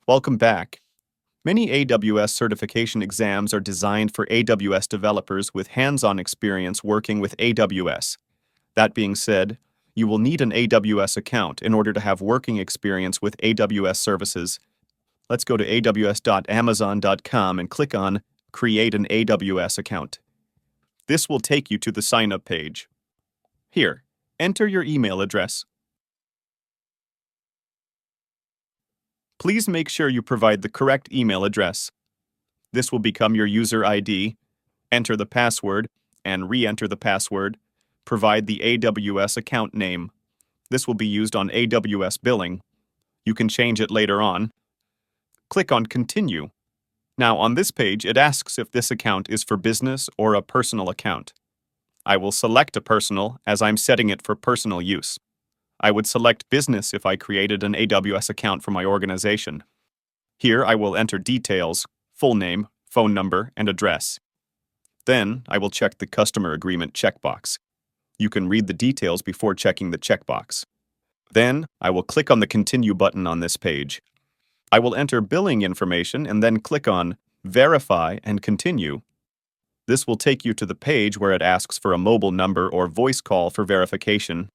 Welcome back. Many AWS certification exams are designed for AWS developers with hands-on experience working with AWS. That being said, you will need an AWS account in order to have working experience with AWS services. Let's go to aws.amazon.com and click on Create an AWS account. This will take you to the sign-up page. Here, enter your email address. Please make sure you provide the correct email address. This will become your user ID. Enter the password and re-enter the password. Provide the AWS account name. This will be used on AWS billing. You can change it later on. Click on Continue. Now on this page, it asks if this account is for business or a personal account. I will select a personal as I'm setting it for personal use. I would select business if I created an AWS account for my organization. Here I will enter details, full name, phone number, and address. Then I will check the customer agreement checkbox. You can read the details before checking the checkbox. Then I will click on the Continue button on this page. I will enter billing information and then click on Verify and Continue. This will take you to the page where it asks for a mobile number or voice call for verification.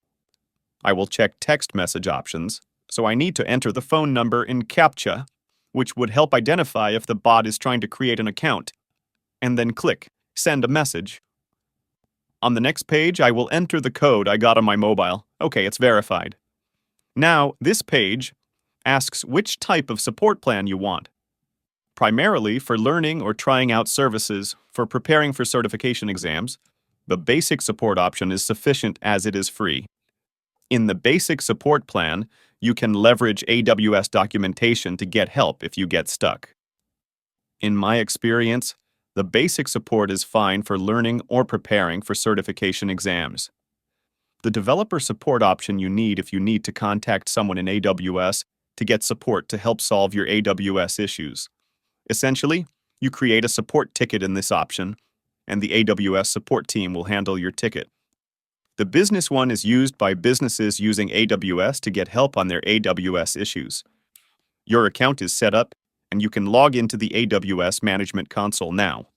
I will check text message options, so I need to enter the phone number in CAPTCHA, which would help identify if the bot is trying to create an account, and then click Send a Message. On the next page, I will enter the code I got on my mobile. Okay, it's verified. Now, this page asks which type of support plan you want. Primarily for learning or trying out services for preparing for certification exams, the basic support option is sufficient as it is free. In the basic support plan, you can leverage AWS documentation to get help if you get stuck. In my experience, the basic support is fine for learning or preparing for certification exams. The developer support option you need if you need to contact someone in AWS to get support to help solve your AWS issues. Essentially, you create a support ticket in this option, and the AWS support team will handle your ticket. The business one is used by businesses using AWS to get help on their AWS issues. Your account is set up, and you can log into the AWS Management Console now.